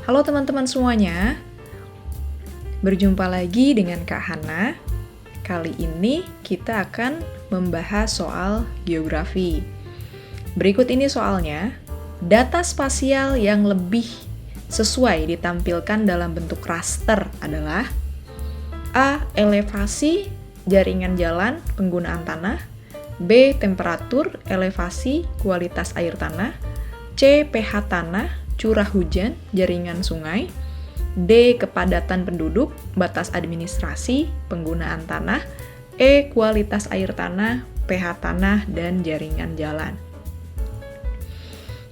Halo teman-teman semuanya, berjumpa lagi dengan Kak Hana. Kali ini kita akan membahas soal geografi. Berikut ini soalnya, data spasial yang lebih sesuai ditampilkan dalam bentuk raster adalah A. Elevasi jaringan jalan penggunaan tanah, B. Temperatur, elevasi, kualitas air tanah, C. pH tanah, curah hujan, jaringan sungai, D. Kepadatan penduduk, batas administrasi, penggunaan tanah, E. Kualitas air tanah, pH tanah, dan jaringan jalan.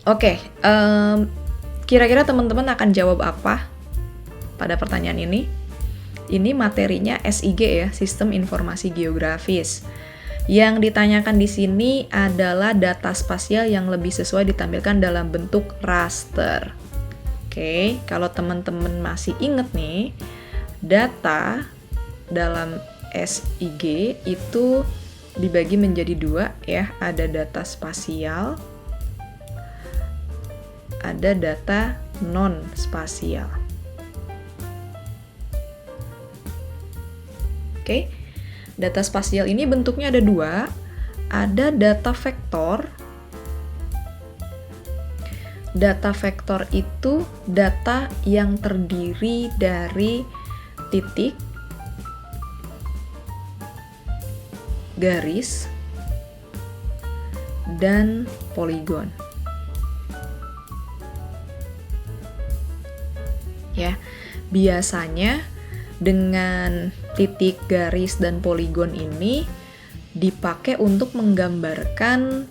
Oke, kira-kira teman-teman akan jawab apa pada pertanyaan ini? Ini materinya SIG ya, Sistem Informasi Geografis. Yang ditanyakan di sini adalah data spasial yang lebih sesuai ditampilkan dalam bentuk raster. Oke, kalau teman-teman masih ingat nih, data dalam SIG itu dibagi menjadi dua ya, ada data spasial, ada data non-spasial. Oke, data spasial ini bentuknya ada dua, ada data vektor. Data vektor itu data yang terdiri dari titik, garis, dan poligon. Ya, biasanya dengan titik, garis, dan poligon ini dipakai untuk menggambarkan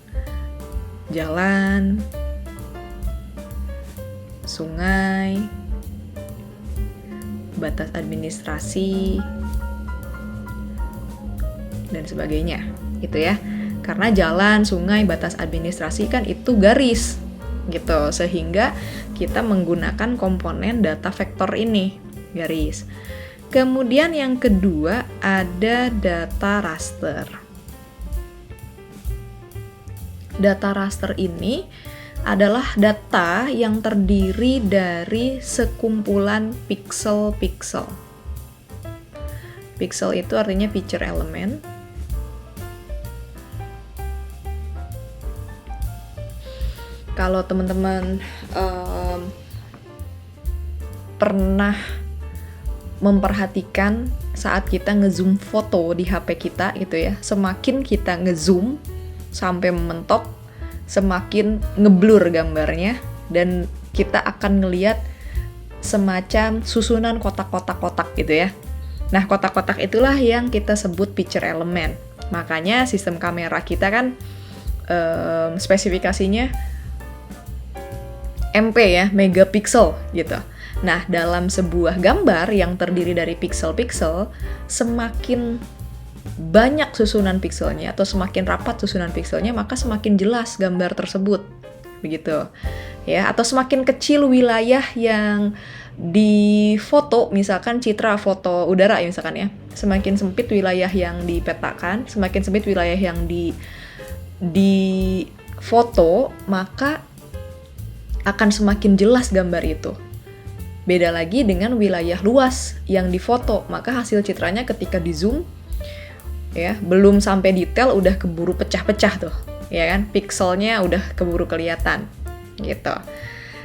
jalan, sungai, batas administrasi, dan sebagainya, gitu ya. Karena jalan, sungai, batas administrasi kan itu garis, gitu. Sehingga kita menggunakan komponen data vektor ini, garis. Kemudian yang kedua ada data raster. Data raster ini adalah data yang terdiri dari sekumpulan piksel-piksel. Piksel itu artinya picture element. Kalau teman-teman pernah memperhatikan saat kita ngezoom foto di HP kita gitu ya, semakin kita ngezoom sampai mentok, semakin ngeblur gambarnya, dan kita akan ngelihat semacam susunan kotak-kotak-kotak gitu ya. Nah, kotak-kotak itulah yang kita sebut picture element. Makanya sistem kamera kita kan spesifikasinya MP ya, megapiksel gitu. Nah, dalam sebuah gambar yang terdiri dari piksel-piksel, semakin banyak susunan pikselnya atau semakin rapat susunan pikselnya, maka semakin jelas gambar tersebut. Begitu. Ya, atau semakin kecil wilayah yang difoto, misalkan citra foto udara ya misalkan ya. Semakin sempit wilayah yang dipetakan, semakin sempit wilayah yang di foto, maka akan semakin jelas gambar itu. Beda lagi dengan wilayah luas yang difoto, maka hasil citranya ketika di zoom ya, belum sampai detail udah keburu pecah-pecah tuh, ya kan? Pikselnya udah keburu kelihatan gitu.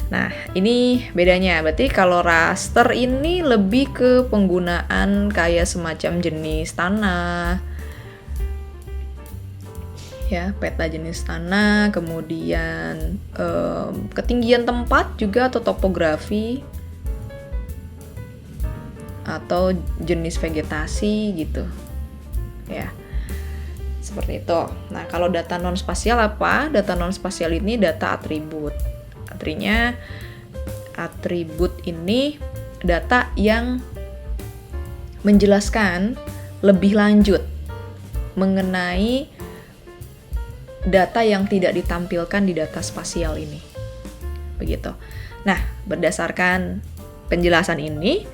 Nah, ini bedanya. Berarti kalau raster ini lebih ke penggunaan kayak semacam jenis tanah, ya, peta jenis tanah, kemudian ketinggian tempat juga atau topografi, atau jenis vegetasi gitu ya, seperti itu. Nah, kalau data non spasial apa? Data non spasial ini data atribut. Artinya atribut ini data yang menjelaskan lebih lanjut mengenai data yang tidak ditampilkan di data spasial ini. Begitu. Nah, berdasarkan penjelasan ini,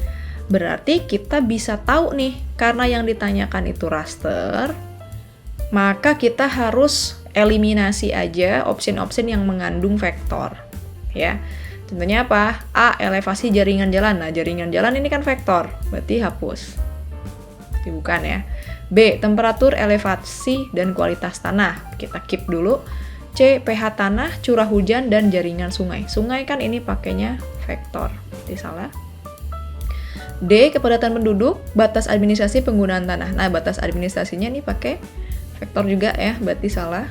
berarti kita bisa tahu nih, karena yang ditanyakan itu raster, maka kita harus eliminasi aja option-option yang mengandung vektor, ya. Contohnya apa? A. Elevasi jaringan jalan. Nah, jaringan jalan ini kan vektor, berarti hapus. Bukan ya. B. Temperatur, elevasi, dan kualitas tanah. Kita keep dulu. C. pH tanah, curah hujan, dan jaringan sungai. Sungai kan ini pakainya vektor, berarti salah. D. Kepadatan penduduk, batas administrasi penggunaan tanah. Nah, batas administrasinya ini pakai vektor juga ya, berarti salah.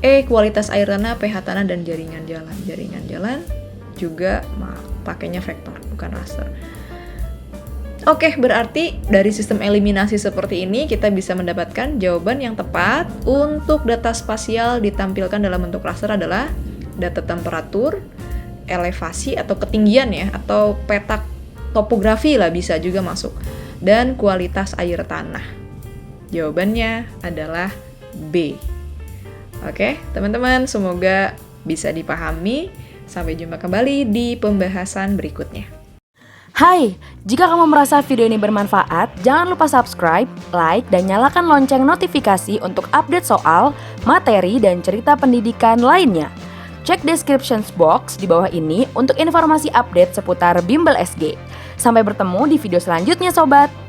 E. Kualitas air tanah, pH tanah, dan jaringan jalan. Jaringan jalan juga pakainya vektor, bukan raster. Oke, berarti dari sistem eliminasi seperti ini kita bisa mendapatkan jawaban yang tepat untuk data spasial ditampilkan dalam bentuk raster adalah data temperatur, elevasi atau ketinggian ya, atau peta topografi lah bisa juga masuk, dan kualitas air tanah. Jawabannya adalah B. Oke, teman-teman, semoga bisa dipahami. Sampai jumpa kembali di pembahasan berikutnya. Hai, jika kamu merasa video ini bermanfaat, jangan lupa subscribe, like, dan nyalakan lonceng notifikasi untuk update soal, materi, dan cerita pendidikan lainnya. Cek description box di bawah ini untuk informasi update seputar Bimbel SG. Sampai bertemu di video selanjutnya, Sobat!